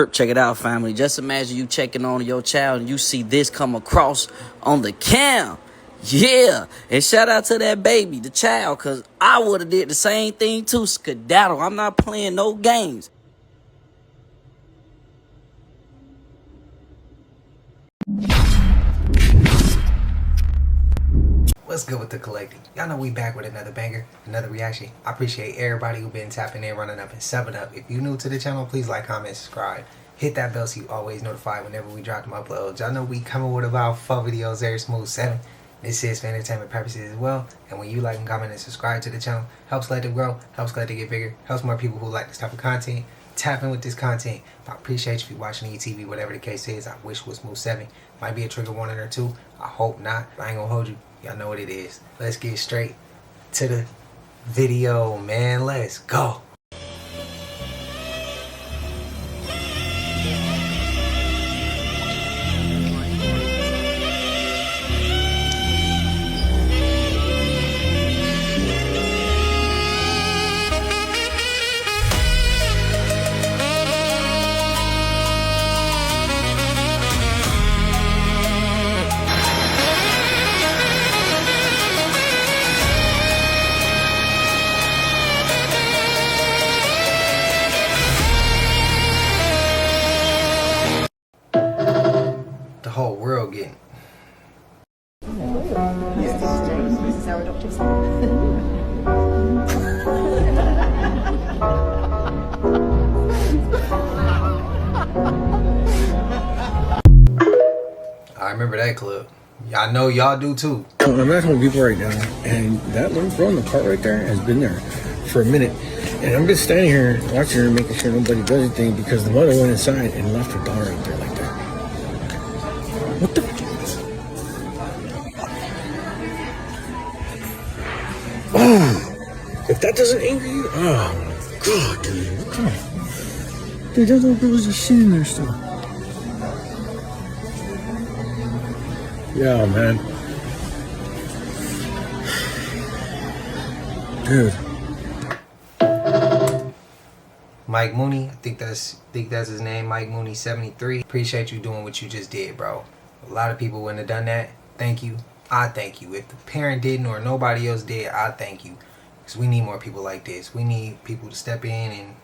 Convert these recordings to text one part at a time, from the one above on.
Check it out, family. Just imagine you checking on your child and you see this come across on the cam. Yeah. And shout out to that baby, the child, because I would have did the same thing too. Skedaddle. I'm not playing no games. What's good with the collective? Y'all know we back with another banger, another reaction. I appreciate everybody who been tapping in, running up, and 7-up. If you new to the channel, please like, comment, subscribe. Hit that bell so you always notified whenever we drop them uploads. Y'all know we coming with about 4 videos every smooth 7. This is for entertainment purposes as well. And when you like and comment and subscribe to the channel, helps Collective grow, helps Collective get bigger, helps more people who like this type of content tap in with this content. I appreciate you if you're watching ETV, whatever the case is. I wish it was smooth 7. Might be a trigger warning or 2. I hope not. I ain't gonna hold you. Y'all know what it is. Let's get straight to the video, man. Let's go. Whole world getting. Yes, this is James. This is our adoptive son. I remember that clip. Y'all know y'all do too. I'm at home people right now, and that little girl in the car right there has been there for a minute. And I'm just standing here watching her, making sure nobody does anything because the mother went inside and left her daughter right there like that. What the? Oh, if that doesn't anger you, oh my god, dude, come on. Dude, that little girl was just sitting there still. Yeah, man. Dude. Mike Mooney, I think that's his name, Mike Mooney 73. Appreciate you doing what you just did, bro. A lot of people wouldn't have done that. Thank you. I thank you. If the parent didn't or nobody else did, I thank you. Because we need more people like this. We need people to step in and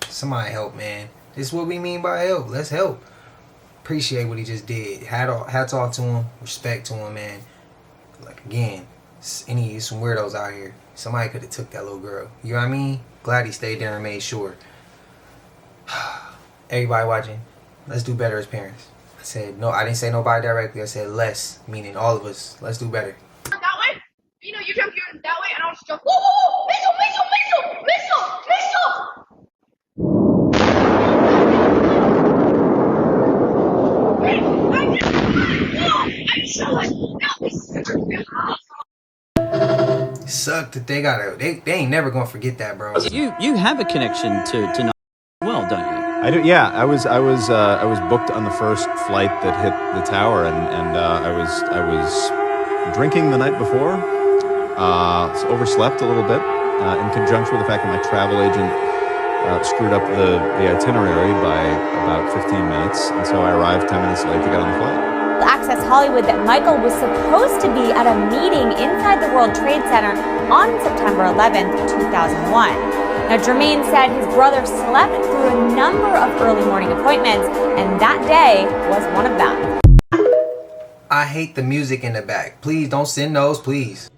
somebody help, man. This is what we mean by help. Let's help. Appreciate what he just did. Hats off to him. Respect to him, man. Like, again, some weirdos out here. Somebody could have took that little girl. You know what I mean? Glad he stayed there and made sure. Everybody watching, let's do better as parents. I said, no, I didn't say nobody directly. I said less, meaning all of us. Let's do better. That way? You know, you jump here that way, and I'll just jump. Whoa, whoa, whoa! Missile, missile, missile, missile! It sucked that they gotta. They ain't never gonna forget that, bro. You have a connection to well, don't you? I do. Yeah, I was booked on the first flight that hit the tower, and I was drinking the night before, so overslept a little bit, in conjunction with the fact that my travel agent screwed up the itinerary by about 15 minutes, and so I arrived 10 minutes late to get on the flight. Access Hollywood that Michael was supposed to be at a meeting inside the World Trade Center on September 11th, 2001. Now, Jermaine said his brother slept through a number of early morning appointments, and that day was one of them. I hate the music in the back. Please don't send those, please.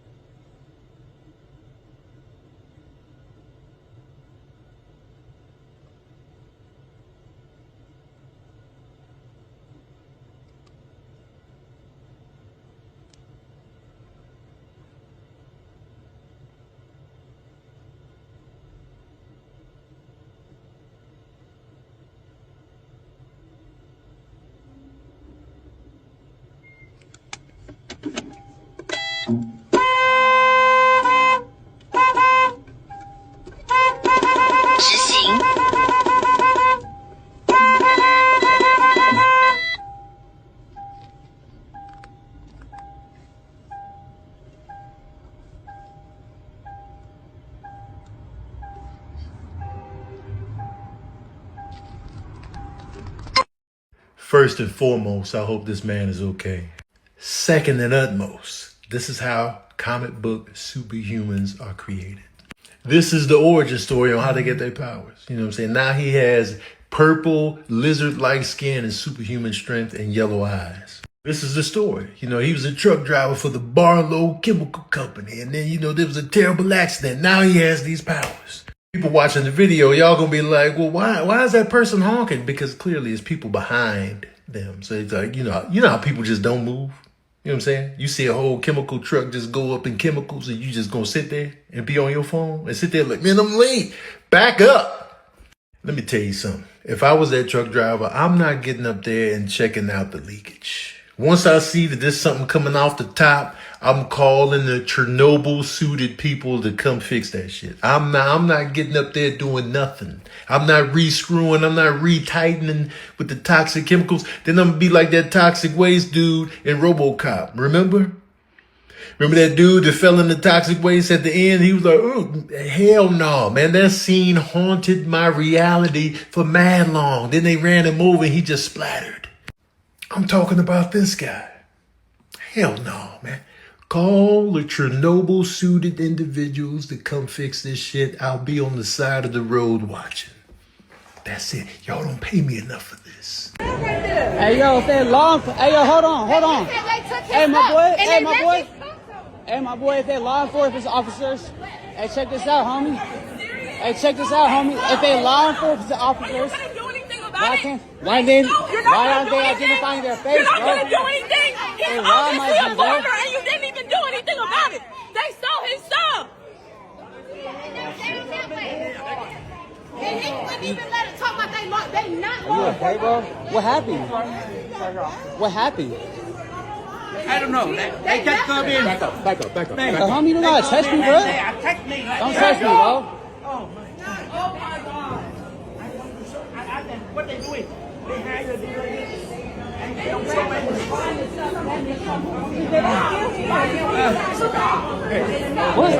First and foremost, I hope this man is okay. Second and utmost, this is how comic book superhumans are created. This is the origin story on how they get their powers. You know what I'm saying? Now he has purple, lizard-like skin and superhuman strength and yellow eyes. This is the story. You know, he was a truck driver for the Barlow Chemical Company. And then, you know, there was a terrible accident. Now he has these powers. People watching the video, y'all gonna be like, well, why is that person honking? Because clearly it's people behind them. So it's like, you know how people just don't move? You know what I'm saying? You see a whole chemical truck just go up in chemicals and you just gonna sit there and be on your phone and sit there like, man, I'm late. Back up. Let me tell you something. If I was that truck driver, I'm not getting up there and checking out the leakage. Once I see that there's something coming off the top, I'm calling the Chernobyl suited people to come fix that shit. I'm not getting up there doing nothing. I'm not re-screwing. I'm not re-tightening with the toxic chemicals. Then I'm gonna be like that toxic waste dude in RoboCop. Remember that dude that fell in the toxic waste at the end? He was like, oh, hell no, man. That scene haunted my reality for mad long. Then they ran him over and he just splattered. I'm talking about this guy. Hell no, man. Call the Chernobyl suited individuals to come fix this shit. I'll be on the side of the road watching. That's it. Y'all don't pay me enough for this. Hey, yo, if they long, hey, yo, hold on. Hey, my boy, if they law enforcement officers, hey, check this out, homie. If they law enforcement officers, why aren't they identifying their face, bro? You're not gonna do anything. He's obviously a farmer and you didn't even do anything about it. They stole his stuff. And he wouldn't even let it talk about they not Are you okay, bro? What happened? I don't know. They just come in. Back up. Homie, you don't gotta touch me, bro. Don't touch me, bro. Oh my God. What they doing? They hide the and they don't show What?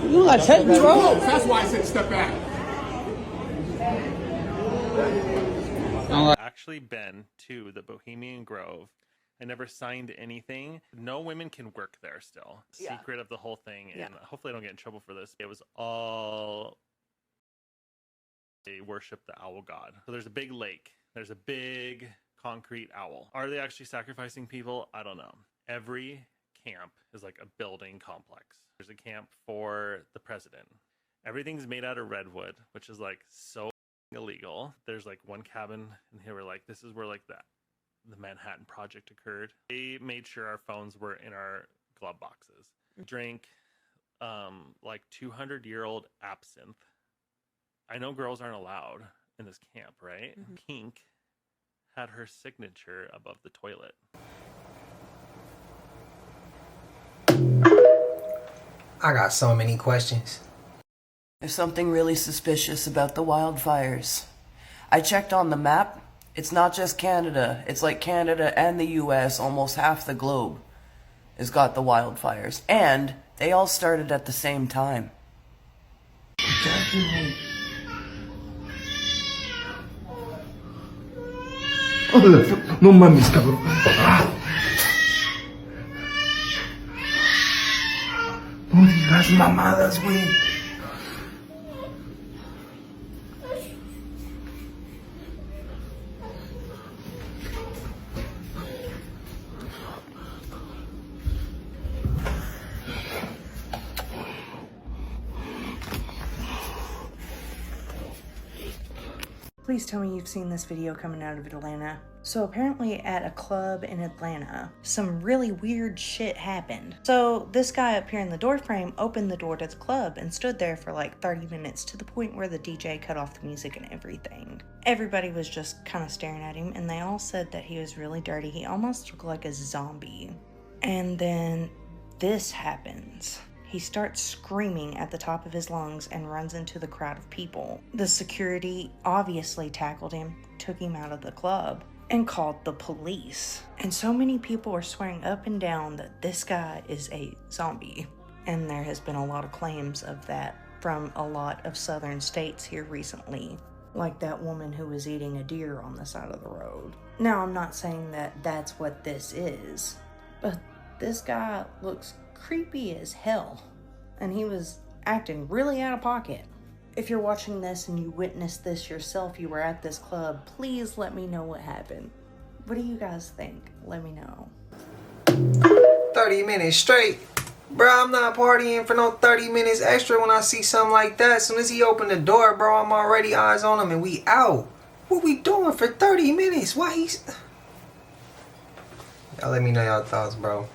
You don't gotta touch me, bro. That's why I said step back. Actually been to the Bohemian Grove. I never signed anything. No women can work there still. Secret of the whole thing. And hopefully I don't get in trouble for this. It was all... They worship the owl god. So there's a big lake. There's a big concrete owl. Are they actually sacrificing people? I don't know. Every camp is like a building complex. There's a camp for the president. Everything's made out of redwood, which is like so illegal. There's like one cabin and here we're like, this is where like the Manhattan Project occurred. They made sure our phones were in our glove boxes. Drink like 200-year-old absinthe. I know girls aren't allowed in this camp, right? Mm-hmm. Pink had her signature above the toilet. I got so many questions. There's something really suspicious about the wildfires. I checked on the map. It's not just Canada. It's like Canada and the US, almost half the globe, has got the wildfires. And they all started at the same time. No mames, cabrón. No digas mamadas, güey. Please tell me you've seen this video coming out of Atlanta. So apparently at a club in Atlanta, some really weird shit happened. So this guy up here in the doorframe opened the door to the club and stood there for like 30 minutes to the point where the DJ cut off the music and everything. Everybody was just kind of staring at him and they all said that he was really dirty. He almost looked like a zombie. And then this happens. He starts screaming at the top of his lungs and runs into the crowd of people. The security obviously tackled him, took him out of the club, and called the police. And so many people are swearing up and down that this guy is a zombie. And there has been a lot of claims of that from a lot of southern states here recently. Like that woman who was eating a deer on the side of the road. Now, I'm not saying that that's what this is, but this guy looks creepy as hell, and he was acting really out of pocket. If you're watching this and you witnessed this yourself, you were at this club, please let me know what happened. What do you guys think? Let me know. 30 minutes straight. Bro, I'm not partying for no 30 minutes extra when I see something like that. As soon as he opened the door, bro, I'm already eyes on him and we out. What we doing for 30 minutes? Why he's... Y'all let me know y'all thoughts, bro.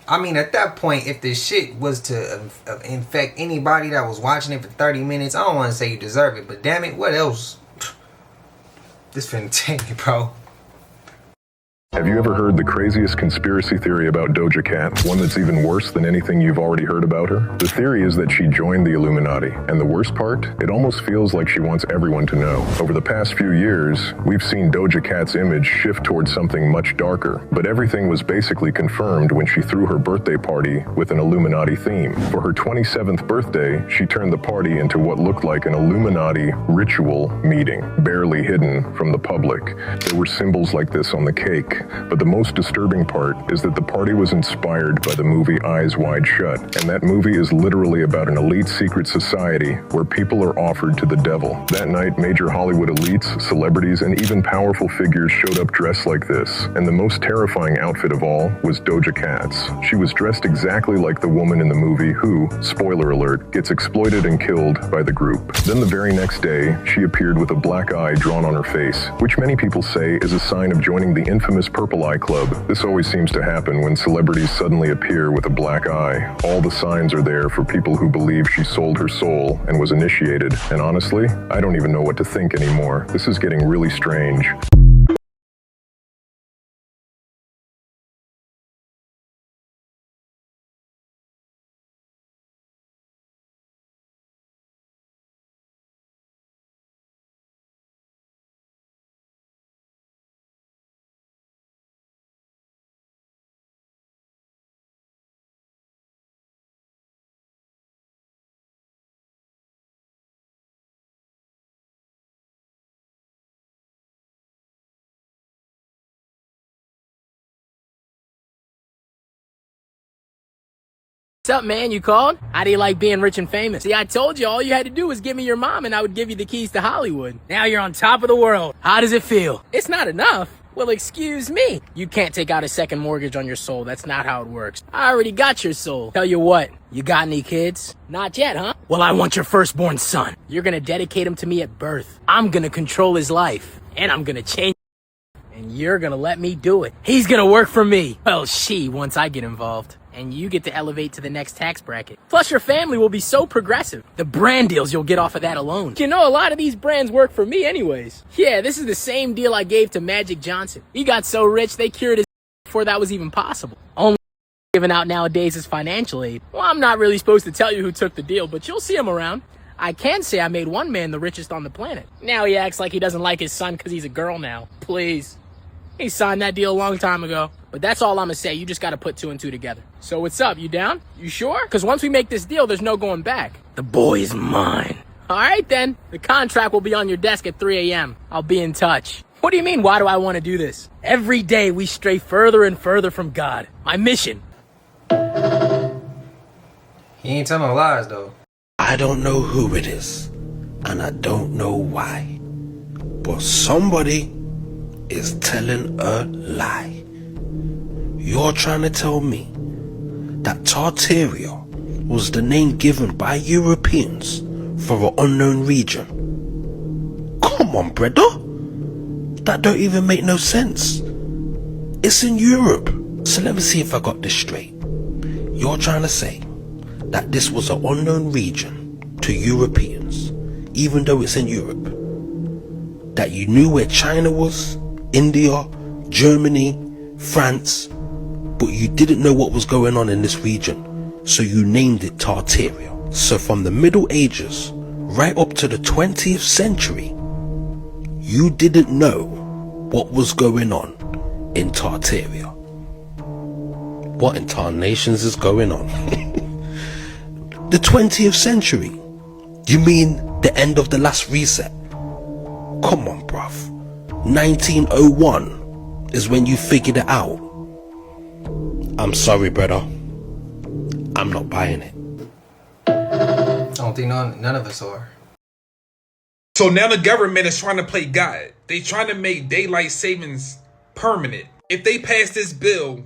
I mean, at that point, if this shit was to infect anybody that was watching it for 30 minutes, I don't want to say you deserve it, but damn it, what else? This finna take me, bro. Have you ever heard the craziest conspiracy theory about Doja Cat? One that's even worse than anything you've already heard about her? The theory is that she joined the Illuminati, and the worst part? It almost feels like she wants everyone to know. Over the past few years, we've seen Doja Cat's image shift towards something much darker, but everything was basically confirmed when she threw her birthday party with an Illuminati theme. For her 27th birthday, she turned the party into what looked like an Illuminati ritual meeting, barely hidden from the public. There were symbols like this on the cake. But the most disturbing part is that the party was inspired by the movie Eyes Wide Shut, and that movie is literally about an elite secret society where people are offered to the devil. That night, major Hollywood elites, celebrities, and even powerful figures showed up dressed like this, and the most terrifying outfit of all was Doja Cat's. She was dressed exactly like the woman in the movie who, spoiler alert, gets exploited and killed by the group. Then the very next day, she appeared with a black eye drawn on her face, which many people say is a sign of joining the infamous Purple Eye Club. This always seems to happen when celebrities suddenly appear with a black eye. All the signs are there for people who believe she sold her soul and was initiated. And honestly, I don't even know what to think anymore. This is getting really strange. What's up, man? You called? How do you like being rich and famous? See, I told you all you had to do was give me your mom and I would give you the keys to Hollywood. Now you're on top of the world. How does it feel? It's not enough. Well, excuse me. You can't take out a second mortgage on your soul. That's not how it works. I already got your soul. Tell you what, you got any kids? Not yet, huh? Well, I want your firstborn son. You're gonna dedicate him to me at birth. I'm gonna control his life. And I'm gonna change. And you're gonna let me do it. He's gonna work for me. Well, she, once I get involved. And you get to elevate to the next tax bracket. Plus, your family will be so progressive. The brand deals you'll get off of that alone. You know, a lot of these brands work for me anyways. Yeah, this is the same deal I gave to Magic Johnson. He got so rich, they cured his before that was even possible. Only given out nowadays is financial aid. Well, I'm not really supposed to tell you who took the deal, but you'll see him around. I can say I made one man the richest on the planet. Now he acts like he doesn't like his son because he's a girl now. Please. He signed that deal a long time ago. But that's all I'm gonna say. You just gotta put two and two together. So what's up? You down? You sure? Because once we make this deal, there's no going back. The boy is mine. All right, then. The contract will be on your desk at 3 a.m. I'll be in touch. What do you mean, why do I want to do this? Every day we stray further and further from God. My mission. He ain't telling no lies, though. I don't know who it is, and I don't know why. But somebody is telling a lie. You're trying to tell me that Tartaria was the name given by Europeans for an unknown region? Come on, brother. That don't even make no sense. It's in Europe. So let me see if I got this straight. You're trying to say that this was an unknown region to Europeans, even though it's in Europe. That you knew where China was, India, Germany, France, but you didn't know what was going on in this region, so you named it Tartaria. So from the Middle Ages right up to the 20th century, you didn't know what was going on in Tartaria. What in tarnations is going on? The 20th century? You mean the end of the last reset? Come on, bruv. 1901 is when you figured it out. I'm sorry, brother. I'm not buying it. I don't think none of us are. So now the government is trying to play God. They trying to make daylight savings permanent. If they pass this bill,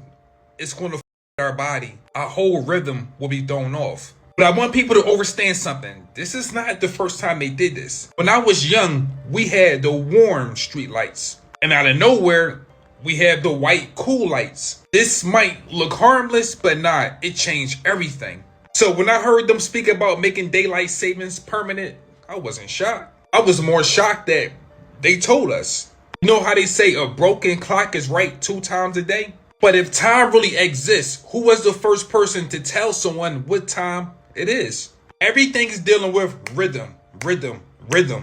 it's going to f our body. Our whole rhythm will be thrown off. But I want people to understand something. This is not the first time they did this. When I was young, we had the warm street lights. And out of nowhere, we have the white cool lights. This might look harmless, but nah, it changed everything. So when I heard them speak about making daylight savings permanent, I wasn't shocked. I was more shocked that they told us. You know how they say a broken clock is right 2 times a day? But if time really exists, who was the first person to tell someone what time it is? Everything is dealing with rhythm.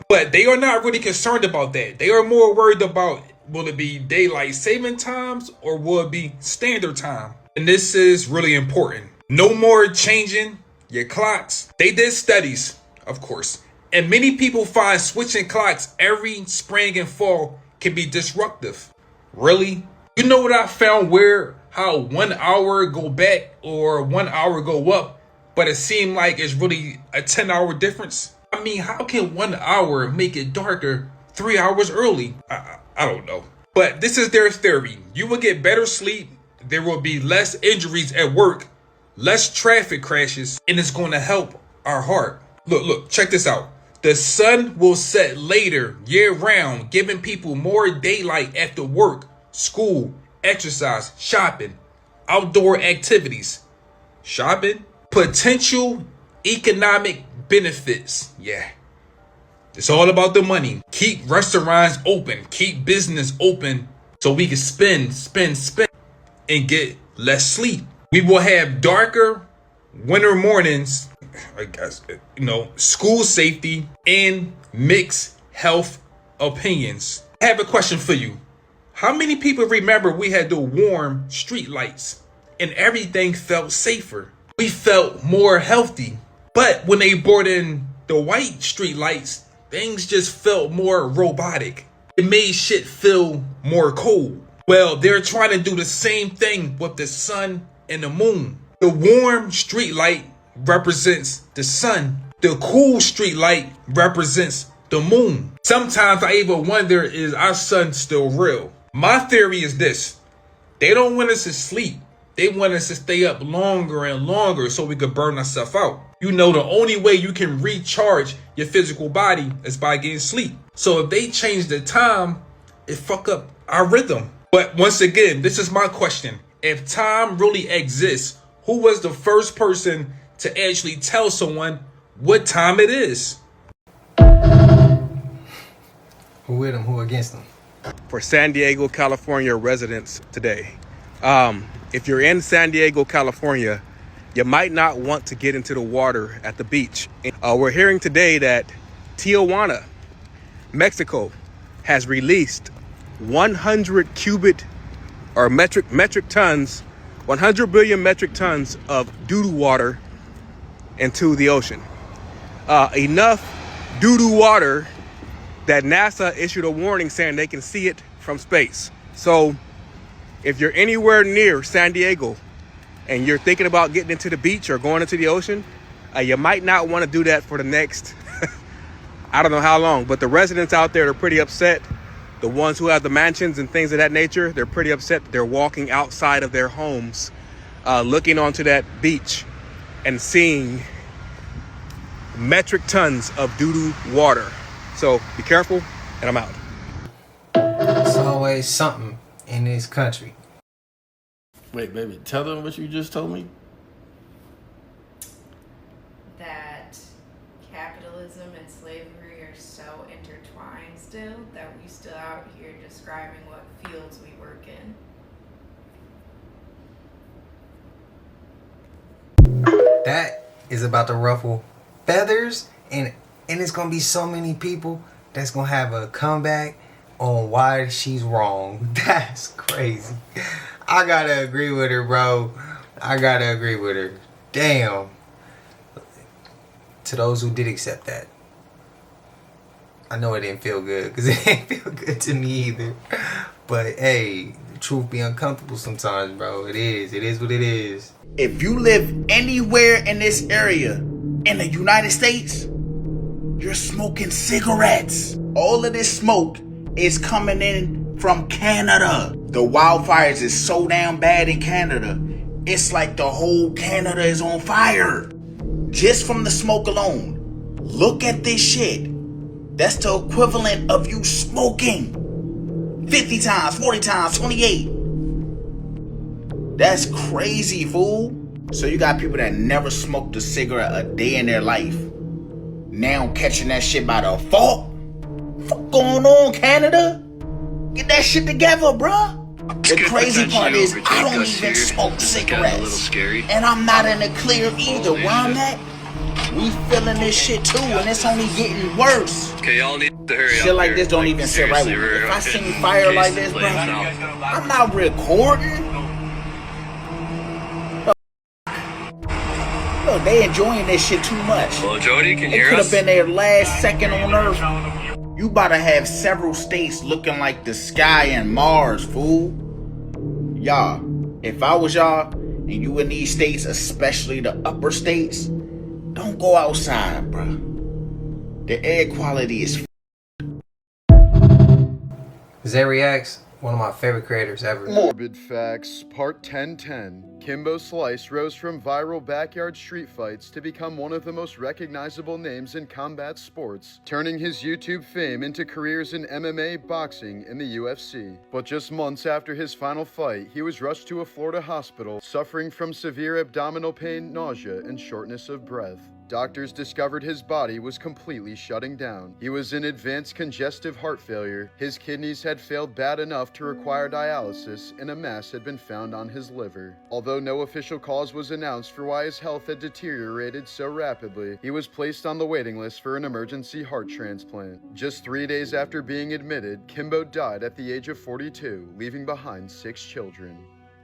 But they are not really concerned about that. They are more worried about, will it be daylight saving times or will it be standard time? And this is really important. No more changing your clocks. They did studies, of course. And many people find switching clocks every spring and fall can be disruptive. Really? You know what I found how 1 hour go back or 1 hour go up, but it seemed like it's really a 10-hour difference? I mean, how can 1 hour make it darker 3 hours early? I don't know. But this is their theory. You will get better sleep, there will be less injuries at work, less traffic crashes, and it's going to help our heart. Look, check this out. The sun will set later year-round, giving people more daylight after work, school, exercise, shopping, outdoor activities. Shopping? Potential economic benefits. Yeah. It's all about the money. Keep restaurants open. Keep business open so we can spend, and get less sleep. We will have darker winter mornings, I guess, school safety, and mixed health opinions. I have a question for you. How many people remember we had the warm street lights and everything felt safer? We felt more healthy. But when they brought in the white street lights, things just felt more robotic. It made shit feel more cold. Well, they're trying to do the same thing with the sun and the moon. The warm street light represents the sun. The cool street light represents the moon. Sometimes I even wonder, is our sun still real? My theory is this. They don't want us to sleep. They want us to stay up longer and longer so we could burn ourselves out. You know, the only way you can recharge your physical body is by getting sleep. So if they change the time, it fuck up our rhythm. But once again, this is my question. If time really exists, who was the first person to actually tell someone what time it is? Who with them? Who against them? For San Diego, California residents today. If you're in San Diego, California, you might not want to get into the water at the beach. We're hearing today that Tijuana, Mexico, has released 100 metric tons, 100 billion metric tons of doo-doo water into the ocean. Enough doo-doo water that NASA issued a warning saying they can see it from space. So if you're anywhere near San Diego and you're thinking about getting into the beach or going into the ocean, you might not want to do that for the next, I don't know how long, but the residents out there are pretty upset. The ones who have the mansions and things of that nature, they're pretty upset that they're walking outside of their homes, looking onto that beach and seeing metric tons of doo-doo water. So be careful, and I'm out. There's always something in this country. Wait, baby, tell them what you just told me. That capitalism and slavery are so intertwined still that we still out here describing what fields we work in. That is about to ruffle feathers, and it's gonna be so many people that's gonna have a comeback on why she's wrong. That's crazy. I gotta agree with her, bro. I gotta agree with her. Damn. To those who did accept that, I know it didn't feel good because it didn't feel good to me either. But hey, the truth be uncomfortable sometimes, bro. It is what it is. If you live anywhere in this area in the United States, you're smoking cigarettes. All of this smoke is coming in from Canada. The wildfires is so damn bad in Canada. It's like the whole Canada is on fire. Just from the smoke alone. Look at this shit. That's the equivalent of you smoking 50 times, 40 times, 28. That's crazy, fool. So you got people that never smoked a cigarette a day in their life. Now catching that shit by the fault. Fuck going on, Canada? Get that shit together, bruh. The crazy part is I don't even smoke cigarettes. And I'm not in the clear either. Where I'm at, we feeling this shit too, and it's only getting worse. Okay, y'all need to hurry up. Shit like this don't even sit right with me. If I see fire like this, bro, I'm not recording. Look, they enjoying this shit too much. Hello, Jody, can you hear us? It could have been their last second on Earth. You about to have several states looking like the sky and Mars, fool. Y'all, if I was y'all, and you in these states, especially the upper states, don't go outside, bruh. The air quality is Zay Reacts, one of my favorite creators ever. Morbid Facts, Part 1010. Kimbo Slice rose from viral backyard street fights to become one of the most recognizable names in combat sports, turning his YouTube fame into careers in MMA, boxing, and the UFC. But just months after his final fight, he was rushed to a Florida hospital, suffering from severe abdominal pain, nausea, and shortness of breath. Doctors discovered his body was completely shutting down. He was in advanced congestive heart failure, his kidneys had failed bad enough to require dialysis, and a mass had been found on his liver. Although no official cause was announced for why his health had deteriorated so rapidly, he was placed on the waiting list for an emergency heart transplant. Just 3 days after being admitted, Kimbo died at the age of 42, leaving behind 6 children.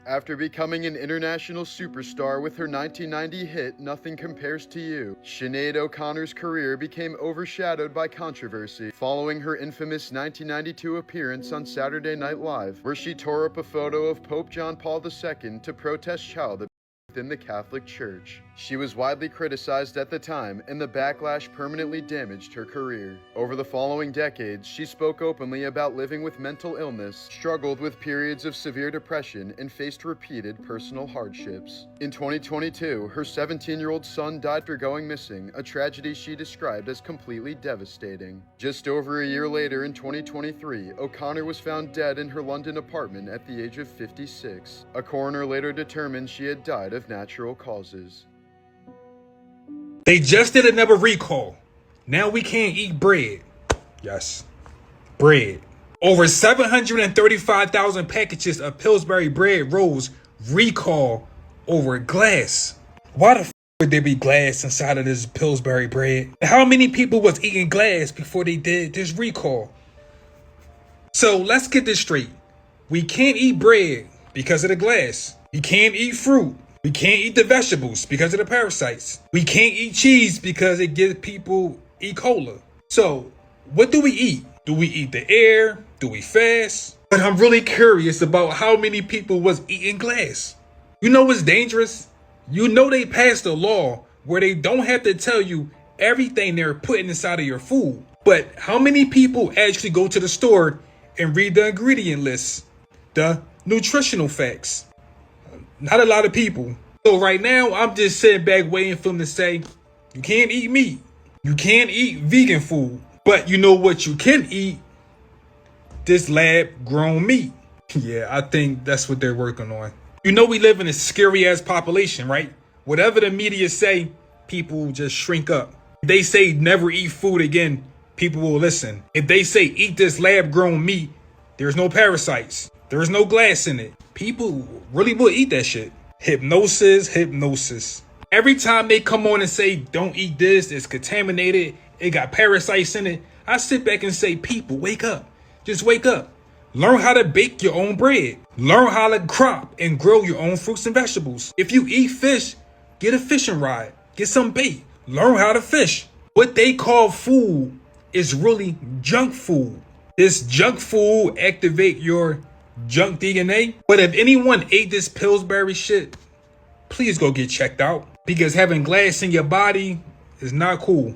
After becoming an international superstar with her 1990 hit, Nothing Compares to You, Sinead O'Connor's career became overshadowed by controversy following her infamous 1992 appearance on Saturday Night Live, where she tore up a photo of Pope John Paul II to protest child abuse within the Catholic Church. She was widely criticized at the time, and the backlash permanently damaged her career. Over the following decades, she spoke openly about living with mental illness, struggled with periods of severe depression, and faced repeated personal hardships. In 2022, her 17-year-old son died for going missing, a tragedy she described as completely devastating. Just over a year later, in 2023, O'Connor was found dead in her London apartment at the age of 56. A coroner later determined she had died of natural causes. They just did another recall. Now we can't eat bread. Yes, bread. Over 735,000 packages of Pillsbury bread rolls recall over glass. Why the f would there be glass inside of this Pillsbury bread? How many people was eating glass before they did this recall? So let's get this straight. We can't eat bread because of the glass. We can't eat fruit. We can't eat the vegetables because of the parasites. We can't eat cheese because it gives people E. coli. So what do we eat? Do we eat the air? Do we fast? But I'm really curious about how many people was eating glass. You know what's dangerous? You know they passed a law where they don't have to tell you everything they're putting inside of your food. But how many people actually go to the store and read the ingredient list? The nutritional facts? Not a lot of people. So right now, I'm just sitting back waiting for them to say, you can't eat meat. You can't eat vegan food. But you know what you can eat? This lab-grown meat. Yeah, I think that's what they're working on. You know we live in a scary-ass population, right? Whatever the media say, people just shrink up. If they say never eat food again, people will listen. If they say eat this lab-grown meat, there's no parasites. There's no glass in it. People really will eat that shit. Hypnosis. Every time they come on and say, don't eat this, it's contaminated, it got parasites in it, I sit back and say, people, wake up. Just wake up. Learn how to bake your own bread. Learn how to crop and grow your own fruits and vegetables. If you eat fish, get a fishing rod. Get some bait. Learn how to fish. What they call food is really junk food. This junk food activate your junk DNA. But if anyone ate this Pillsbury shit, please go get checked out, because having glass in your body is not cool.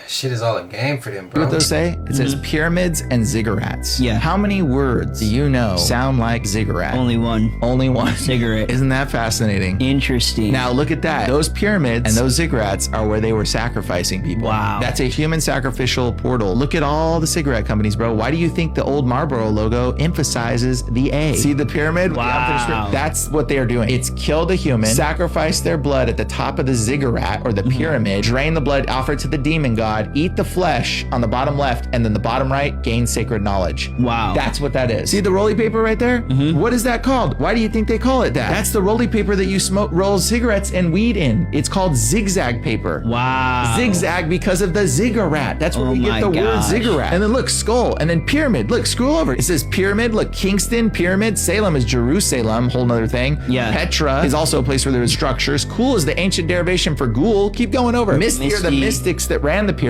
Shit is all a game for them, bro. What those say? It says pyramids and ziggurats. Yeah. How many words do you know sound like ziggurat? Only one. Only one. Cigarette. Isn't that fascinating? Interesting. Now look at that. Those pyramids and those ziggurats are where they were sacrificing people. Wow. That's a human sacrificial portal. Look at all the cigarette companies, bro. Why do you think the old Marlboro logo emphasizes the A? See the pyramid? Wow. That's what they are doing. It's killed a human, sacrifice their blood at the top of the ziggurat or the pyramid, drain the blood, offer it to the demon god, eat the flesh on the bottom left, and then the bottom right, gain sacred knowledge. Wow. That's what that is. See the roly paper right there? What is that called? Why do you think they call it that? That's the roly paper that you roll cigarettes and weed in. It's called zigzag paper. Wow. Zigzag because of the ziggurat. That's where we get the word ziggurat. And then look, skull, and then pyramid. Look, scroll over. It says pyramid. Look, Kingston, pyramid. Salem is Jerusalem, whole nother thing. Yeah. Petra is also a place where there was structures. Cool is the ancient derivation for ghoul. Keep going over. Misty are the mystics that ran the pyramids.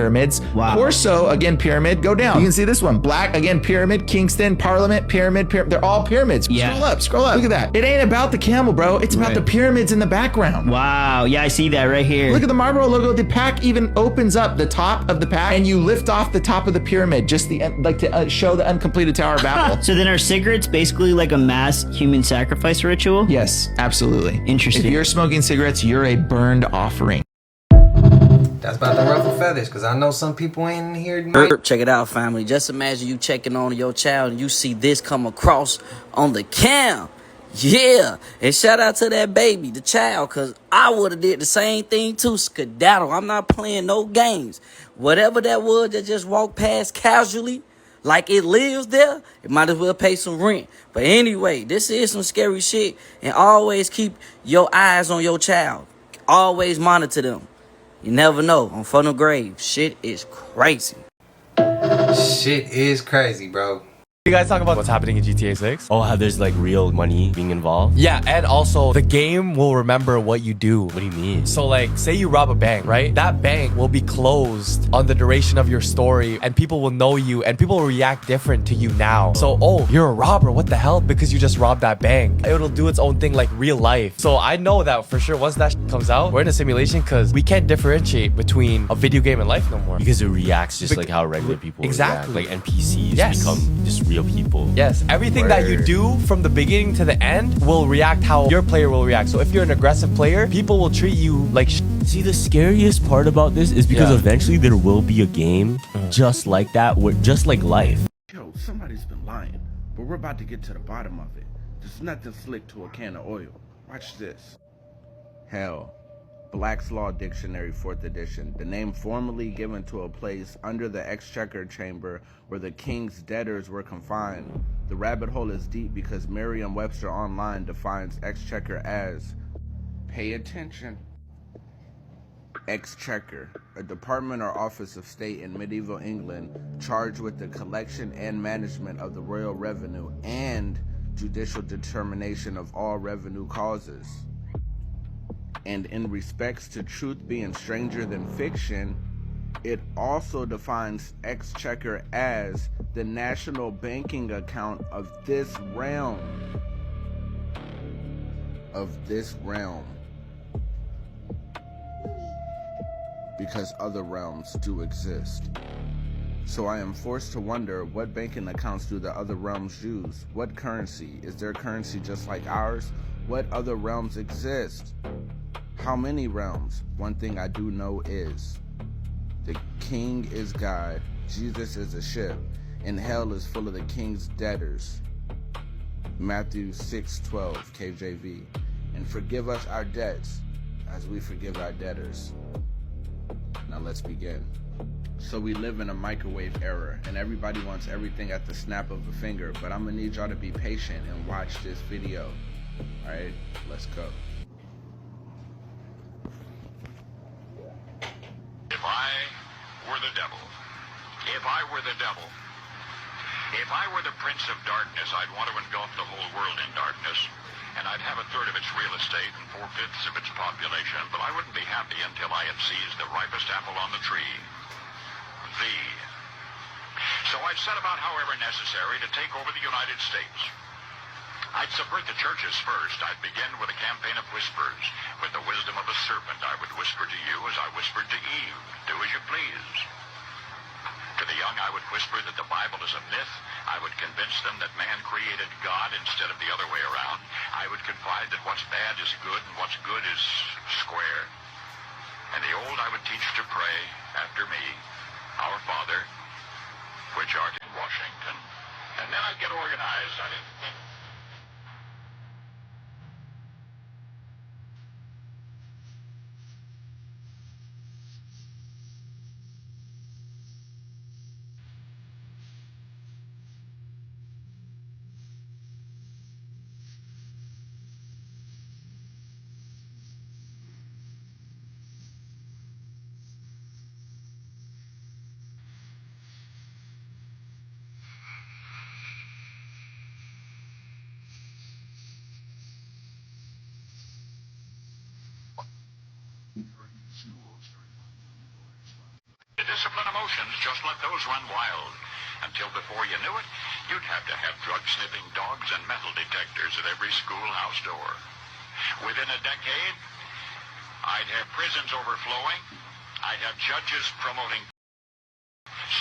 Wow. Corso, again, pyramid. Go down. You can see this one. Black, again, pyramid. Kingston, Parliament, pyramid. They're all pyramids. Yeah. Scroll up, scroll up. Look at that. It ain't about the camel, bro. It's about the pyramids in the background. Wow. Yeah, I see that right here. Look at the Marlboro logo. The pack even opens up the top of the pack, and you lift off the top of the pyramid, just the to show the uncompleted Tower of Babel. So then are cigarettes basically like a mass human sacrifice ritual? Yes, absolutely. Interesting. If you're smoking cigarettes, you're a burned offering. That's about to ruffle feathers, because I know some people in here. Check it out, family. Just imagine you checking on your child and you see this come across on the cam. Yeah. And shout out to that baby, the child, because I would have did the same thing too. Skedaddle. I'm not playing no games. Whatever that was that just walked past casually, like it lives there, it might as well pay some rent. But anyway, this is some scary shit. And always keep your eyes on your child. Always monitor them. You never know. On Funnel Grave, shit is crazy. Shit is crazy, bro. You guys talk about what's happening in GTA 6? Oh, how there's like real money being involved? Yeah, and also the game will remember what you do. What do you mean? So like, say you rob a bank, right? That bank will be closed on the duration of your story, and people will know you, and people will react different to you now. So, oh, you're a robber, what the hell? Because you just robbed that bank. It'll do its own thing like real life. So I know that for sure once that comes out, we're in a simulation because we can't differentiate between a video game and life no more. Because it reacts just like how regular people react. Like NPCs become just real people. Yes, everything that you do from the beginning to the end will react how your player will react. So if you're an aggressive player, people will treat you like See, the scariest part about this is because eventually there will be a game just like that, just like life. Yo, somebody's been lying, but we're about to get to the bottom of it. There's nothing slick to a can of oil. Watch this. Hell. Black's Law Dictionary, 4th edition. The name formerly given to a place under the exchequer chamber where the king's debtors were confined. The rabbit hole is deep because Merriam-Webster Online defines exchequer as, pay attention, exchequer, a department or office of state in medieval England charged with the collection and management of the royal revenue and judicial determination of all revenue causes. And in respects to truth being stranger than fiction, it also defines exchequer as the national banking account of this realm. Because other realms do exist. So I am forced to wonder, what banking accounts do the other realms use? What currency? Is their currency just like ours? What other realms exist? How many realms? One thing I do know is the king is God, Jesus is a ship, and hell is full of the king's debtors. Matthew 6:12, KJV. And forgive us our debts as we forgive our debtors. Now let's begin. So we live in a microwave era, and everybody wants everything at the snap of a finger, but I'm gonna need y'all to be patient and watch this video. Alright, let's go. If I were the devil, if I were the devil, if I were the prince of darkness, I'd want to engulf the whole world in darkness and I'd have a third of its real estate and 4/5 of its population, but I wouldn't be happy until I had seized the ripest apple on the tree. So I'd set about, however necessary, to take over the United States. I'd subvert the churches first. I'd begin with a campaign of whispers. With the wisdom of a serpent, I would whisper to you as I whispered to Eve, do as you please. To the young, I would whisper that the Bible is a myth. I would convince them that man created God instead of the other way around. I would confide that what's bad is good and what's good is square. And the old, I would teach to pray after me, Our Father, which art in Washington. And then I'd get organized. To discipline emotions, just let those run wild. Until before you knew it, you'd have to have drug-sniffing dogs and metal detectors at every schoolhouse door. Within a decade, I'd have prisons overflowing. I'd have judges promoting.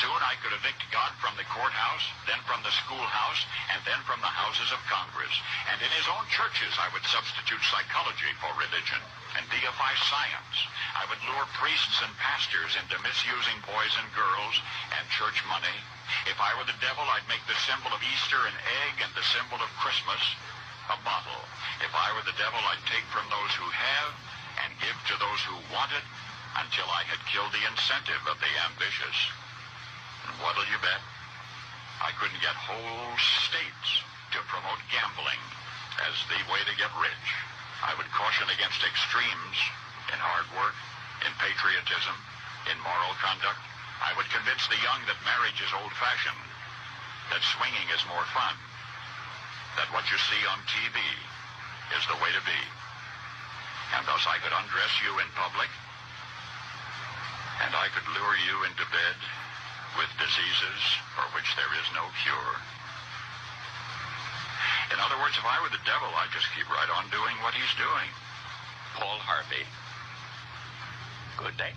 Soon I could evict God from the courthouse, then from the schoolhouse, and then from the houses of Congress. And in his own churches, I would substitute psychology for religion and deify science. I would lure priests and pastors into misusing boys and girls and church money. If I were the devil, I'd make the symbol of Easter an egg and the symbol of Christmas a bottle. If I were the devil, I'd take from those who have and give to those who want it until I had killed the incentive of the ambitious. And what'll you bet? I couldn't get whole states to promote gambling as the way to get rich. I would caution against extremes in hard work, in patriotism, in moral conduct. I would convince the young that marriage is old-fashioned, that swinging is more fun, that what you see on TV is the way to be. And thus I could undress you in public, and I could lure you into bed with diseases for which there is no cure. In other words, if I were the devil, I'd just keep right on doing what he's doing. Paul Harvey. Good day.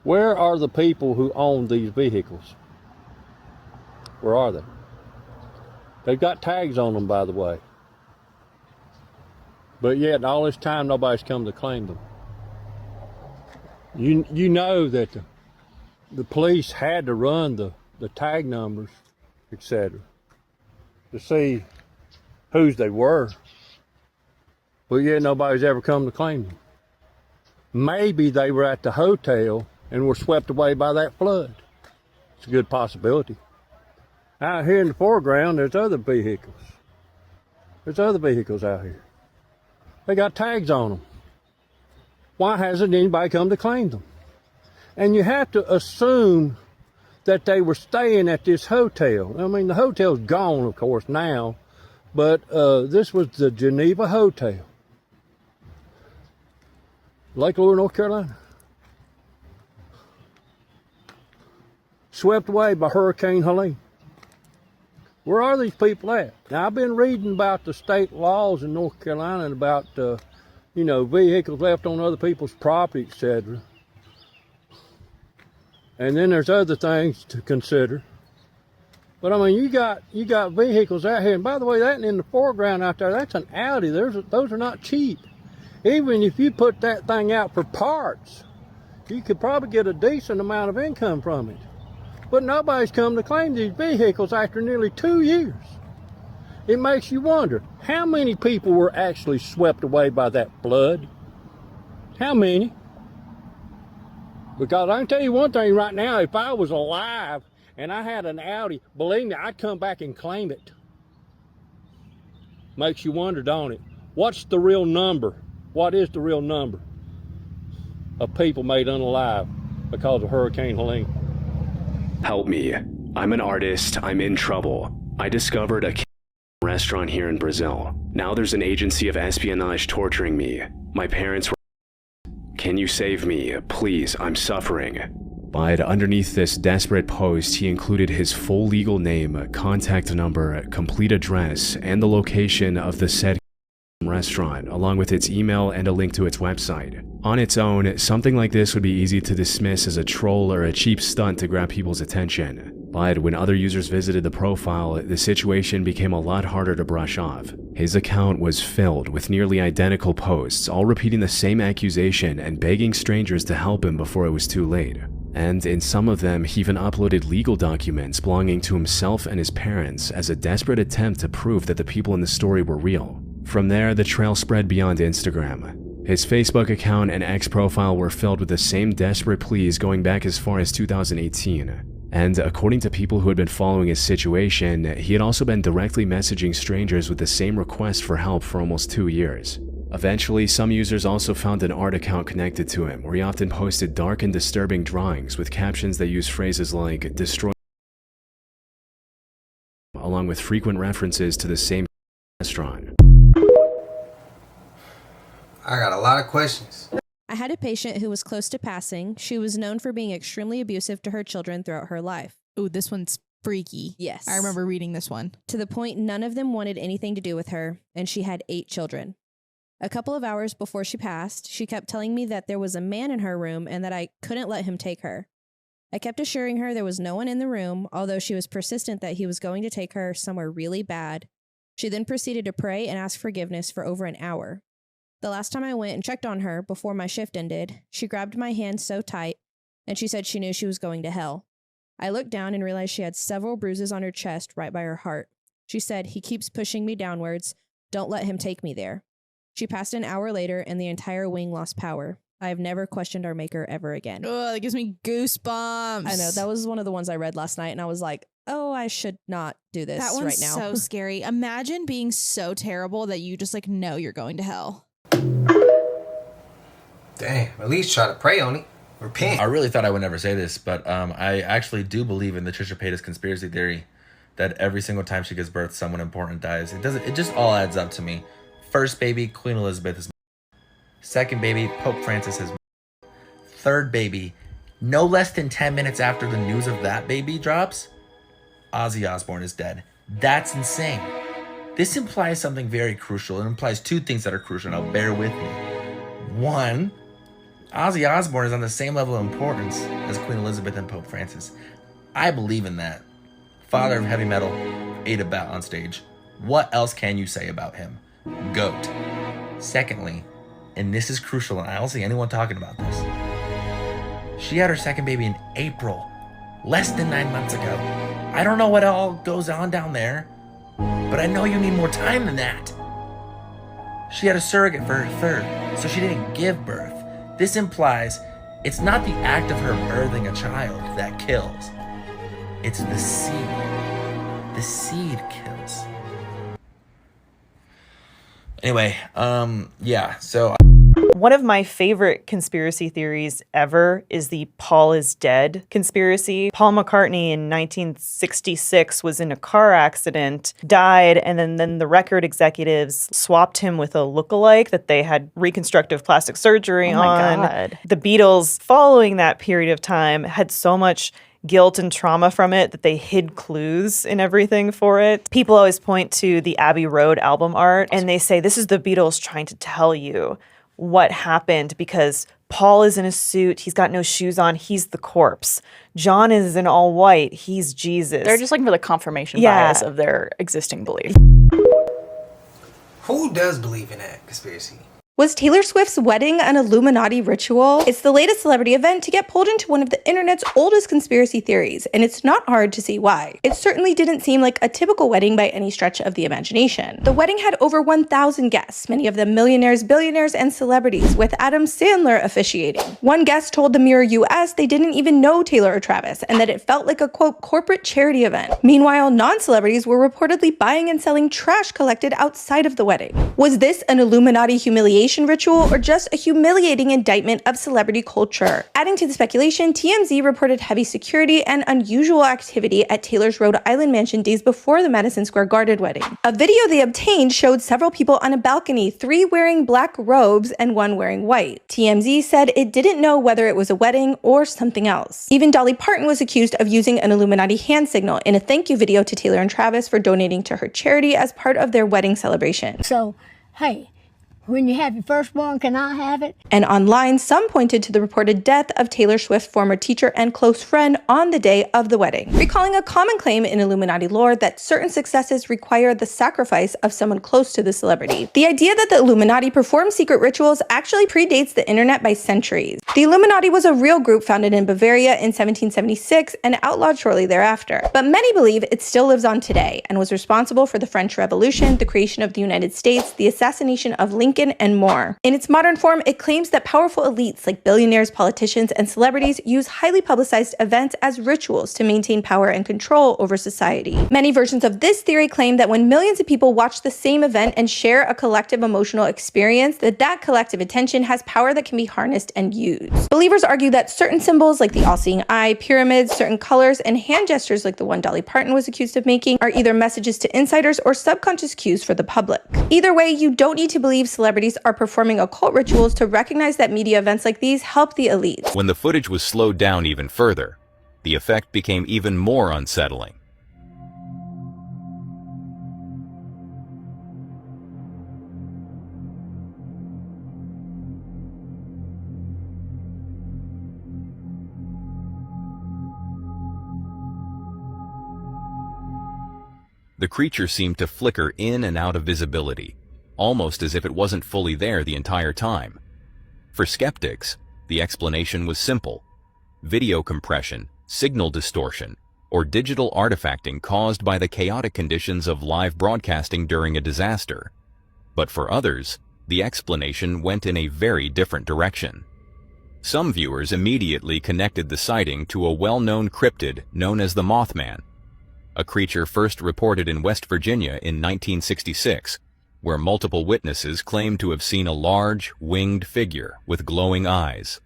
Where are the people who own these vehicles? Where are they? They've got tags on them, by the way. But yet, all this time, nobody's come to claim them. You know that the police had to run the tag numbers, etc., to see whose they were. But yet, nobody's ever come to claim them. Maybe they were at the hotel and were swept away by that flood. It's a good possibility. Out here in the foreground, there's other vehicles. There's other vehicles out here. They got tags on them. Why hasn't anybody come to claim them? And you have to assume that they were staying at this hotel. I mean, the hotel's gone, of course, now, but this was the Geneva Hotel. Lake Lure, North Carolina. Swept away by Hurricane Helene. Where are these people at? Now, I've been reading about the state laws in North Carolina and about, vehicles left on other people's property, etc. And then there's other things to consider. But I mean, you got vehicles out here. And by the way, that in the foreground out there, that's an Audi. Those are not cheap. Even if you put that thing out for parts, you could probably get a decent amount of income from it. But nobody's come to claim these vehicles after nearly 2 years. It makes you wonder, how many people were actually swept away by that flood? How many? Because I can tell you one thing right now, if I was alive and I had an Audi, believe me, I'd come back and claim it. Makes you wonder, don't it? What's the real number? What is the real number? of people made unalive because of Hurricane Helene. Help me. I'm an artist. I'm in trouble. I discovered a restaurant here in Brazil. Now there's an agency of espionage torturing me. My parents were... Can you save me? Please, I'm suffering. But underneath this desperate post, he included his full legal name, contact number, complete address, and the location of the said restaurant, along with its email and a link to its website. On its own, something like this would be easy to dismiss as a troll or a cheap stunt to grab people's attention. But when other users visited the profile, the situation became a lot harder to brush off. His account was filled with nearly identical posts, all repeating the same accusation and begging strangers to help him before it was too late. And in some of them, he even uploaded legal documents belonging to himself and his parents as a desperate attempt to prove that the people in the story were real. From there, the trail spread beyond Instagram. His Facebook account and X profile were filled with the same desperate pleas going back as far as 2018. And according to people who had been following his situation, he had also been directly messaging strangers with the same request for help for almost 2 years. Eventually, some users also found an art account connected to him, where he often posted dark and disturbing drawings with captions that use phrases like "destroy," along with frequent references to the same restaurant. I got a lot of questions. I had a patient who was close to passing. She was known for being extremely abusive to her children throughout her life. Ooh, this one's freaky. Yes. I remember reading this one. To the point none of them wanted anything to do with her, and she had 8 children. A couple of hours before she passed, she kept telling me that there was a man in her room and that I couldn't let him take her. I kept assuring her there was no one in the room, although she was persistent that he was going to take her somewhere really bad. She then proceeded to pray and ask forgiveness for over an hour. The last time I went and checked on her before my shift ended, she grabbed my hand so tight, and she said she knew she was going to hell. I looked down and realized she had several bruises on her chest right by her heart. She said, "He keeps pushing me downwards. Don't let him take me there." She passed an hour later, and the entire wing lost power. I have never questioned our maker ever again. Oh, that gives me goosebumps. I know. That was one of the ones I read last night, and I was like, oh, I should not do this that one's right now. so scary. Imagine being so terrible that you just know you're going to hell. Damn, at least try to pray on it. Repent. I really thought I would never say this, but I actually do believe in the Trisha Paytas conspiracy theory that every single time she gives birth, someone important dies. It just all adds up to me. First baby, Queen Elizabeth is. Second baby, Pope Francis is. Third baby, no less than 10 minutes after the news of that baby drops, Ozzy Osbourne is dead. That's insane. This implies something very crucial. It implies 2 things that are crucial. Now bear with me. 1, Ozzy Osbourne is on the same level of importance as Queen Elizabeth and Pope Francis. I believe in that. Father of heavy metal, ate a bat on stage. What else can you say about him? GOAT. Secondly, and this is crucial, and I don't see anyone talking about this, she had her second baby in April, less than 9 months ago. I don't know what all goes on down there, but I know you need more time than that. She had a surrogate for her third, so she didn't give birth. This implies it's not the act of her birthing a child that kills. It's the seed. The seed kills. Anyway, yeah, so... One of my favorite conspiracy theories ever is the Paul is dead conspiracy. Paul McCartney in 1966 was in a car accident, died, and then the record executives swapped him with a lookalike that they had reconstructive plastic surgery on. God. The Beatles, following that period of time, had so much guilt and trauma from it that they hid clues and everything for it. People always point to the Abbey Road album art, and they say, this is the Beatles trying to tell you what happened because Paul is in a suit. He's got no shoes on. He's the corpse. John is in all white. He's Jesus. They're just looking for the confirmation bias of their existing belief. Who does believe in that conspiracy? Was Taylor Swift's wedding an Illuminati ritual? It's the latest celebrity event to get pulled into one of the internet's oldest conspiracy theories, and it's not hard to see why. It certainly didn't seem like a typical wedding by any stretch of the imagination. The wedding had over 1,000 guests, many of them millionaires, billionaires, and celebrities, with Adam Sandler officiating. One guest told the Mirror US they didn't even know Taylor or Travis, and that it felt like a, quote, corporate charity event. Meanwhile, non-celebrities were reportedly buying and selling trash collected outside of the wedding. Was this an Illuminati humiliation humiliation ritual or just a humiliating indictment of celebrity culture. Adding to the speculation, TMZ reported heavy security and unusual activity at Taylor's Rhode Island mansion days before the Madison Square Garden wedding. A video they obtained showed several people on a balcony, 3 wearing black robes and 1 wearing white. TMZ said it didn't know whether it was a wedding or something else. Even Dolly Parton was accused of using an Illuminati hand signal in a thank you video to Taylor and Travis for donating to her charity as part of their wedding celebration. So, hey, when you have your firstborn, can I have it? And online, some pointed to the reported death of Taylor Swift's former teacher and close friend on the day of the wedding, recalling a common claim in Illuminati lore that certain successes require the sacrifice of someone close to the celebrity. The idea that the Illuminati performed secret rituals actually predates the internet by centuries. The Illuminati was a real group founded in Bavaria in 1776 and outlawed shortly thereafter, but many believe it still lives on today and was responsible for the French Revolution, the creation of the United States, the assassination of Lincoln, and more. In its modern form, it claims that powerful elites like billionaires, politicians, and celebrities use highly publicized events as rituals to maintain power and control over society. Many versions of this theory claim that when millions of people watch the same event and share a collective emotional experience, that collective attention has power that can be harnessed and used. Believers argue that certain symbols like the all-seeing eye, pyramids, certain colors, and hand gestures like the one Dolly Parton was accused of making are either messages to insiders or subconscious cues for the public. Either way, you don't need to believe celebrities are performing occult rituals to recognize that media events like these help the elites. When the footage was slowed down even further, the effect became even more unsettling. The creature seemed to flicker in and out of visibility, almost as if it wasn't fully there the entire time. For skeptics, the explanation was simple: video compression, signal distortion, or digital artifacting caused by the chaotic conditions of live broadcasting during a disaster. But for others, the explanation went in a very different direction. Some viewers immediately connected the sighting to a well-known cryptid known as the Mothman, a creature first reported in West Virginia in 1966, where multiple witnesses claimed to have seen a large, winged figure with glowing eyes.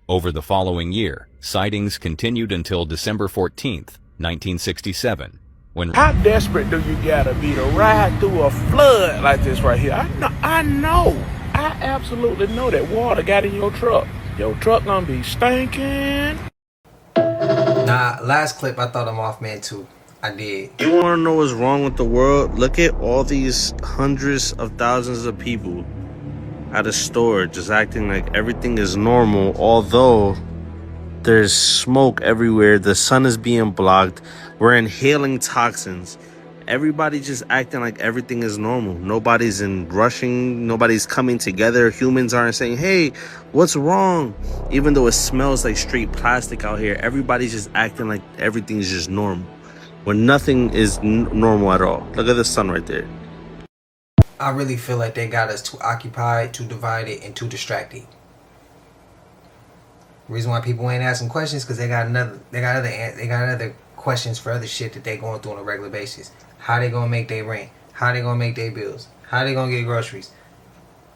Over the following year, sightings continued until December 14th, 1967, when... How desperate do you gotta be to ride through a flood like this right here? I absolutely know that water got in your truck. Your truck gonna be stinking. Nah, last clip I thought of Mothman too. I did. You want to know what's wrong with the world? Look at all these hundreds of thousands of people at a store just acting like everything is normal, although there's smoke everywhere. The sun is being blocked. We're inhaling toxins. Everybody just acting like everything is normal. Nobody's rushing. Nobody's coming together. Humans aren't saying, hey, what's wrong? Even though it smells like straight plastic out here, everybody's just acting like everything's just normal, when nothing is normal at all. Look at the sun right there. I really feel like they got us too occupied, too divided, and too distracted. Reason why people ain't asking questions because they got other questions for other shit that they going through on a regular basis. How they gonna make their rent? How they gonna make their bills? How they gonna get groceries?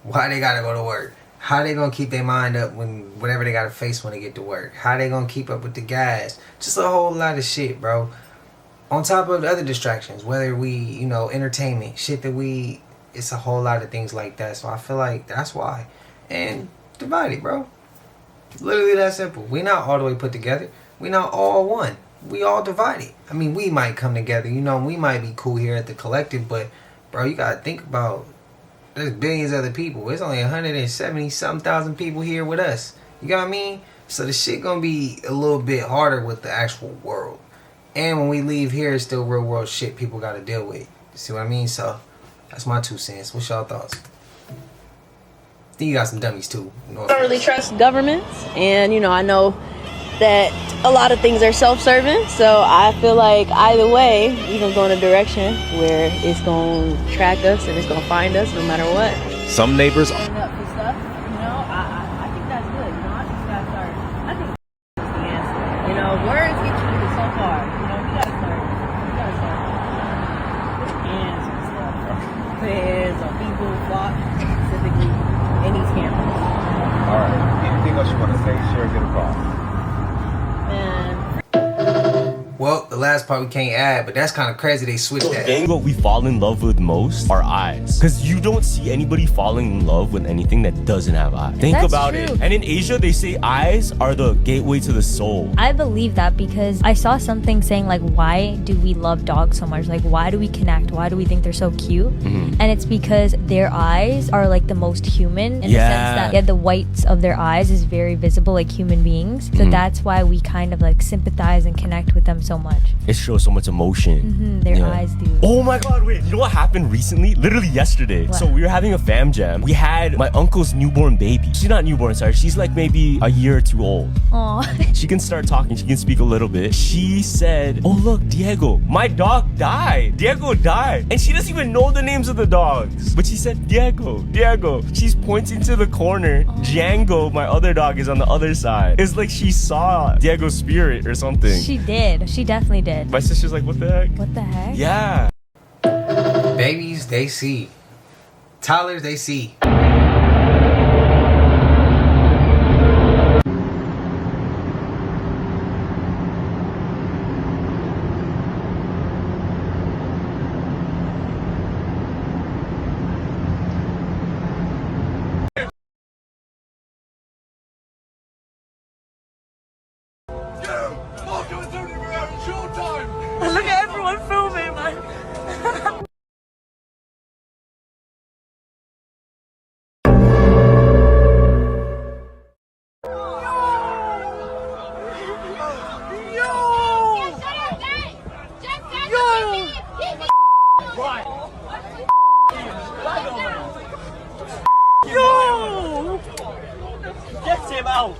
Why they gotta go to work? How they gonna keep their mind up when whatever they gotta face when they get to work? How they gonna keep up with the gas? Just a whole lot of shit, bro. On top of the other distractions, whether we, entertainment, shit that it's a whole lot of things like that. So I feel like that's why. And divided, bro. Literally that simple. We not all the way put together. We not all one. We all divided. I mean, we might come together, we might be cool here at the collective, but bro, you gotta think about there's billions of other people. There's only 170-something thousand people here with us. You know what I mean? So the shit gonna be a little bit harder with the actual world. And when we leave here, it's still real world shit people gotta deal with. You see what I mean? So that's my 2 cents. What's y'all thoughts? I think you got some dummies too. I don't really trust governments, and I know that a lot of things are self-serving, so I feel like either way we're gonna go in a direction where it's gonna track us and it's gonna find us no matter what. Some neighbors up for stuff, I think that's good. I think that's the answer. Words get you so far. You gotta start with hands and stuff. Prayers or people, flock specifically. want to make sure I get a call. Well, the last part we can't add, but that's kind of crazy they switched that. What we fall in love with most are eyes. Because you don't see anybody falling in love with anything that doesn't have eyes. Think about it. And in Asia, they say eyes are the gateway to the soul. I believe that because I saw something saying like, why do we love dogs so much? Like, why do we connect? Why do we think they're so cute? And it's because their eyes are like the most human in the sense that the whites of their eyes is very visible like human beings. So that's why we kind of like sympathize and connect with them so much. It shows so much emotion. Their eyes do. Oh my god, wait. You know what happened recently? Literally yesterday. What? So we were having a fam jam. We had my uncle's newborn baby. She's not newborn, sorry. She's like maybe a year or two old. Aw. She can start talking. She can speak a little bit. She said, oh look, Diego, my dog died. Diego died. And she doesn't even know the names of the dogs. But she said, Diego, Diego. She's pointing to the corner. Django, my other dog, is on the other side. It's like she saw Diego's spirit or something. She did. She definitely did. My sister's like, what the heck? What the heck? Yeah. Babies, they see. Toddlers, they see. Look at everyone filming, man. Yo! Get him out!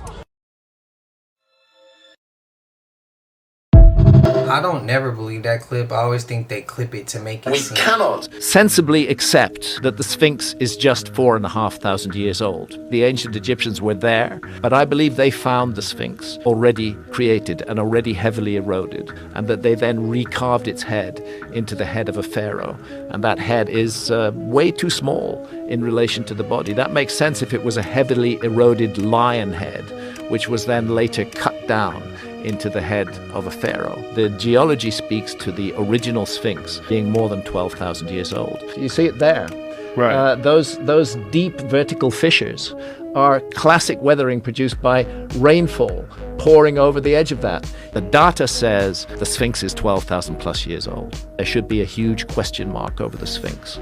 I don't never believe that clip. I always think they clip it to make it seem. Sensibly accept that the Sphinx is just 4,500 years old. The ancient Egyptians were there, but I believe they found the Sphinx already created and already heavily eroded, and that they then recarved its head into the head of a pharaoh. And that head is way too small in relation to the body. That makes sense if it was a heavily eroded lion head, which was then later cut down into the head of a pharaoh. The geology speaks to the original Sphinx being more than 12,000 years old. You see it there. Right. Those deep vertical fissures are classic weathering produced by rainfall pouring over the edge of that. The data says the Sphinx is 12,000 plus years old. There should be a huge question mark over the Sphinx.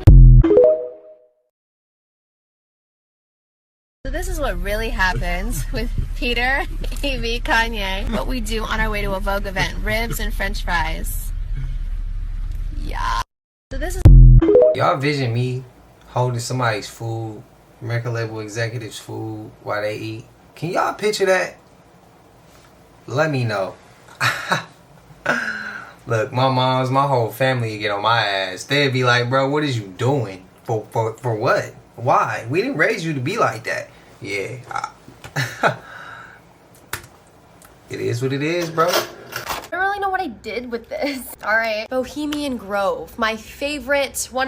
So this is what really happens with Peter, Amy, Kanye. What we do on our way to a Vogue event. Ribs and french fries. Yeah. So this is... Y'all vision me holding somebody's food, record label executives' food while they eat. Can y'all picture that? Let me know. Look, my mom's, my whole family would get on my ass. They'd be like, bro, what is you doing? For what? Why? We didn't raise you to be like that. Yeah. It is what it is, bro. I don't really know what I did with this. All right. Bohemian Grove. One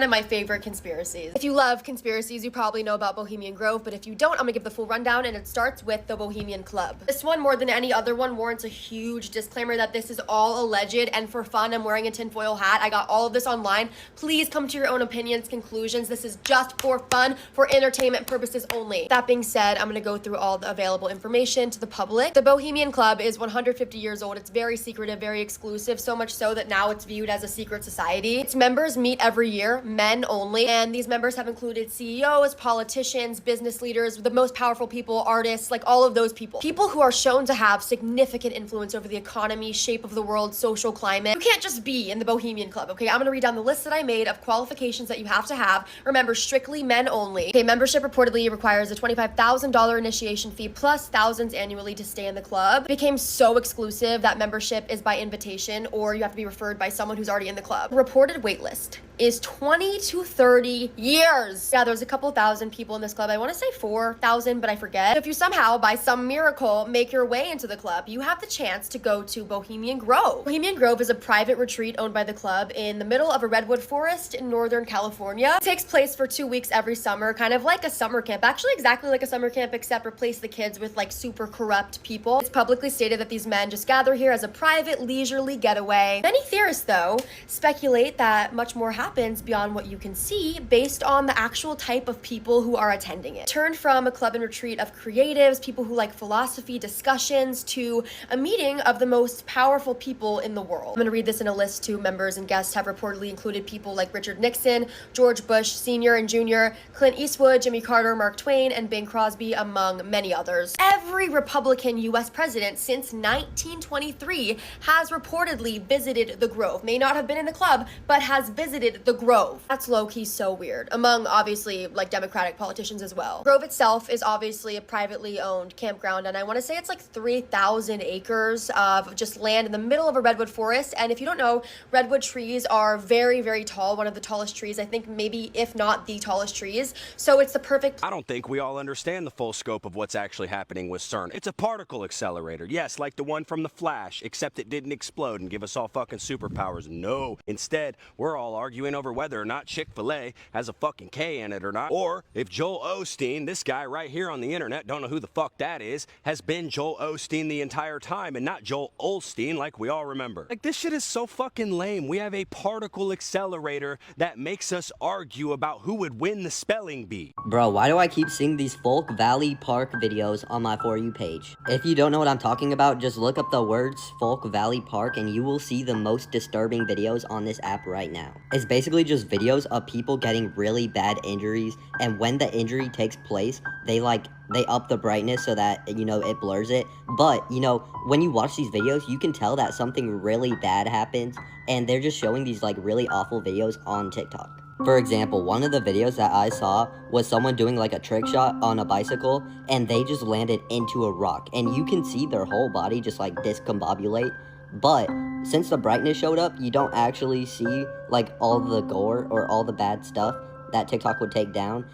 of my favorite conspiracies. If you love conspiracies, you probably know about Bohemian Grove, but if you don't, I'm gonna give the full rundown, and it starts with the Bohemian Club. This one, more than any other one, warrants a huge disclaimer that this is all alleged and for fun. I'm wearing a tinfoil hat. I got all of this online. Please come to your own opinions, conclusions. This is just for fun, for entertainment purposes only. That being said, I'm gonna go through all the available information to the public. The Bohemian Club is 150 years old. It's very secretive, very exclusive, so much so that now it's viewed as a secret society. Its members meet every year, men only, and these members have included CEOs, politicians, business leaders, the most powerful people, artists, like all of those people. People who are shown to have significant influence over the economy, shape of the world, social climate. You can't just be in the Bohemian Club, okay? I'm gonna read down the list that I made of qualifications that you have to have. Remember, strictly men only. Okay, membership reportedly requires a $25,000 initiation fee plus thousands annually to stay in the club. It became so exclusive that membership is by invitation application or you have to be referred by someone who's already in the club. Reported wait list is 20 to 30 years. Yeah, there's a couple thousand people in this club. I want to say 4,000, but I forget. If you somehow, by some miracle, make your way into the club, you have the chance to go to Bohemian Grove. Bohemian Grove is a private retreat owned by the club in the middle of a redwood forest in Northern California. It takes place for 2 weeks every summer, kind of like a summer camp. Actually, exactly like a summer camp, except replace the kids with like super corrupt people. It's publicly stated that these men just gather here as a private, leisurely getaway. Many theorists, though, speculate that much more happens beyond what you can see based on the actual type of people who are attending it. Turned from a club and retreat of creatives, people who like philosophy discussions, to a meeting of the most powerful people in the world. I'm gonna read this in a list too. Members and guests have reportedly included people like Richard Nixon, George Bush Sr. and Jr., Clint Eastwood, Jimmy Carter, Mark Twain, and Bing Crosby, among many others. Every Republican US president since 1923 has reportedly visited the Grove. May not have been in the club, but has visited the Grove. That's low-key so weird, among obviously like Democratic politicians as well. Grove itself is obviously a privately owned campground, and I want to say it's like 3,000 acres of just land in the middle of a redwood forest. And if you don't know, redwood trees are very, very tall, one of the tallest trees, I think maybe if not the tallest trees. So it's the perfect... I don't think we all understand the full scope of what's actually happening with CERN. It's a particle accelerator, yes, like the one from The Flash, except it didn't explode and give us all fucking superpowers. No, instead, we're all arguing over whether or not Chick-fil-A has a fucking K in it or not, or if Joel Osteen, this guy right here on the internet, don't know who the fuck that is, has been Joel Osteen the entire time and not Joel Olstein like we all remember. Like, this shit is so fucking lame. We have a particle accelerator that makes us argue about who would win the spelling bee. Bro, why do I keep seeing these Folk Valley Park videos on my For You page? If you don't know what I'm talking about, just look up the words Folk Valley Park and you will see the most disturbing videos on this app right now. It's basically just videos of people getting really bad injuries, and when the injury takes place, they up the brightness so that, you know, it blurs it. But, you know, when you watch these videos, you can tell that something really bad happens, and they're just showing these like really awful videos on TikTok. For example, one of the videos that I saw was someone doing like a trick shot on a bicycle, and they just landed into a rock, and you can see their whole body just like discombobulate. But since the brightness showed up, you don't actually see like all the gore or all the bad stuff that TikTok would take down.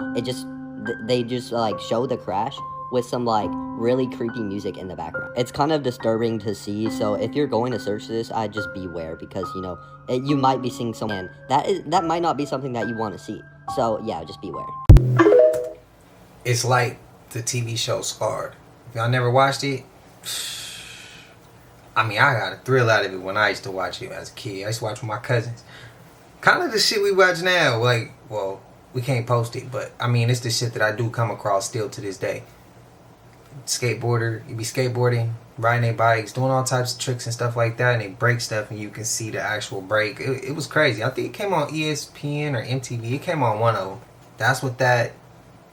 They just like show the crash with some like really creepy music in the background. It's kind of disturbing to see, so if you're going to search this, I'd just beware, because, you know, you might be seeing something that might not be something that you want to see. So yeah, just beware. It's like the TV show Scarred. If y'all never watched it, I mean, I got a thrill out of it when I used to watch it as a kid. I used to watch with my cousins. Kind of the shit we watch now. Like, well, we can't post it, but I mean, it's the shit that I do come across still to this day. Skateboarder, you be skateboarding, riding their bikes, doing all types of tricks and stuff like that, and they break stuff and you can see the actual break. It was crazy. I think it came on ESPN or MTV. It came on one of them. That's what that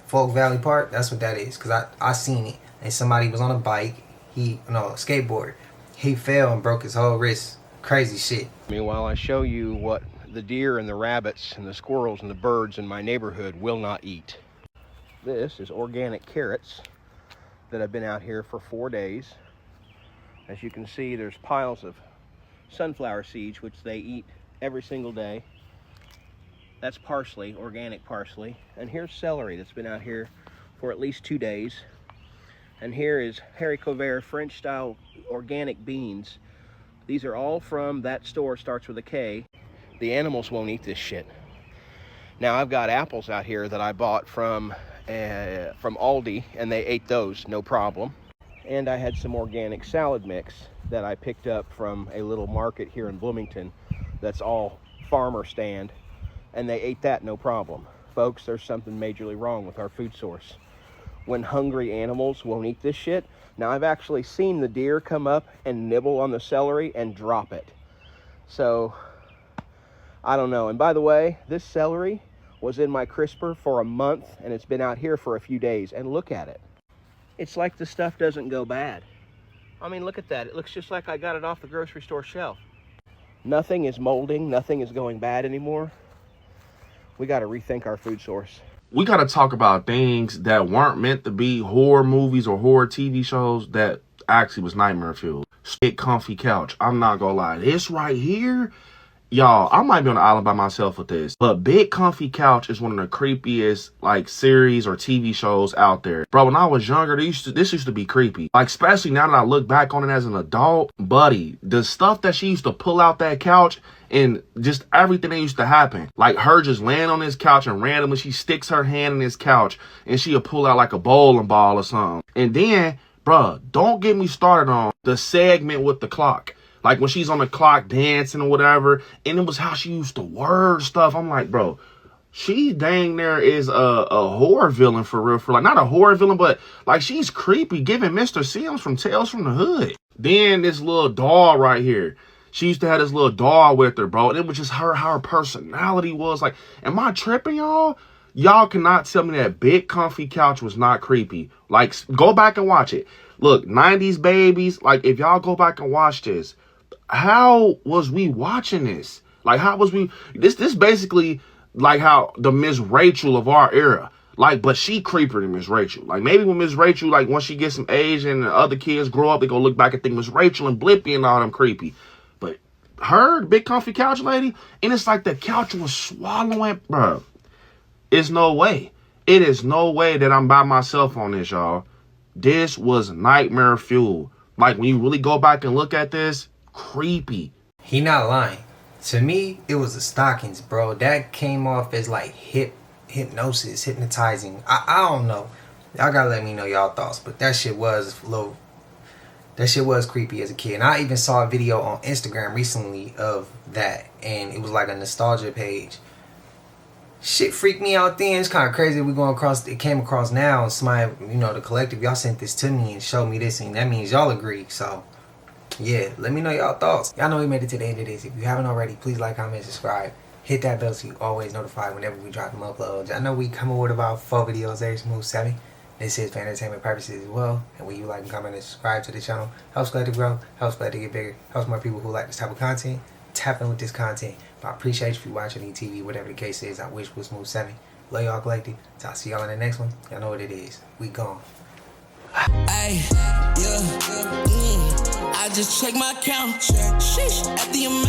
Folk Valley Park, that's what that is. Because I seen it, and somebody was on a bike, skateboard. He fell and broke his whole wrist. Crazy shit. Meanwhile, I show you what the deer and the rabbits and the squirrels and the birds in my neighborhood will not eat. This is organic carrots that have been out here for 4 days. As you can see, there's piles of sunflower seeds, which they eat every single day. That's parsley, organic parsley. And here's celery that's been out here for at least 2 days. And here is haricot vert French style organic beans. These are all from that store, starts with a K. The animals won't eat this shit. Now I've got apples out here that I bought from Aldi, and they ate those, no problem. And I had some organic salad mix that I picked up from a little market here in Bloomington that's all farmer stand, and they ate that, no problem. Folks, there's something majorly wrong with our food source. When hungry animals won't eat this shit. Now I've actually seen the deer come up and nibble on the celery and drop it. So, I don't know. And by the way, this celery was in my crisper for a month, and it's been out here for a few days, and look at it. It's like the stuff doesn't go bad. I mean, look at that. It looks just like I got it off the grocery store shelf. Nothing is molding, nothing is going bad anymore. We got to rethink our food source. We got to talk about things that weren't meant to be horror movies or horror TV shows that actually was nightmare fuel. Big comfy couch. I'm not gonna lie. This right here, y'all, I might be on the island by myself with this, but Big Comfy Couch is one of the creepiest like series or TV shows out there. Bro, when I was younger, this used to be creepy. Like, especially now that I look back on it as an adult, buddy, the stuff that she used to pull out that couch and just everything that used to happen. Like her just laying on this couch and randomly she sticks her hand in this couch and she'll pull out like a bowling ball or something. And then, bruh, don't get me started on the segment with the clock. Like when she's on the clock dancing or whatever, and it was how she used to word stuff. I'm like, bro, she dang near is a horror villain for real. Like, not a horror villain, but like she's creepy, giving Mr. Sims from Tales from the Hood. Then this little doll right here. She used to have this little doll with her, bro. And it was just how her personality was. Like, am I tripping, y'all? Y'all cannot tell me that Big Comfy Couch was not creepy. Like, go back and watch it. Look, 90s babies, like, if y'all go back and watch this, how was we watching this? Like, how was we? This basically like how the Miss Rachel of our era. Like, but she creepier than Miss Rachel. Like, maybe when Miss Rachel, like, once she gets some age and the other kids grow up, they go look back and think Miss Rachel and Blippi and all them creepy. But her, the Big Comfy Couch lady, and it's like the couch was swallowing, bro. It's no way. It is no way that I'm by myself on this, y'all. This was nightmare fuel. Like, when you really go back and look at this, creepy. He not lying. To me, it was the stockings, bro. That came off as like hypnosis, hypnotizing. I don't know. Y'all gotta let me know y'all thoughts. But that shit was creepy as a kid. And I even saw a video on Instagram recently of that, and it was like a nostalgia page. Shit freaked me out then. It's kind of crazy we going across. It came across now. Somebody, you know, the collective, y'all sent this to me and showed me this, and that means y'all agree. So yeah, let me know y'all thoughts. Y'all know we made it to the end of this. If you haven't already, please like, comment, subscribe. Hit that bell so you always notified whenever we drop them uploads. I know we come up with about 4 videos every smooth 7. This is for entertainment purposes as well. And when you like and comment and subscribe to the channel, helps Glad to grow, helps Glad to get bigger, helps more people who like this type of content tap in with this content. But I appreciate you if you're watching TV, whatever the case is. I wish was smooth 7. Love y'all collective. So I'll see y'all in the next one. Y'all know what it is. We gone. I just check my account. Sheesh, at the amount.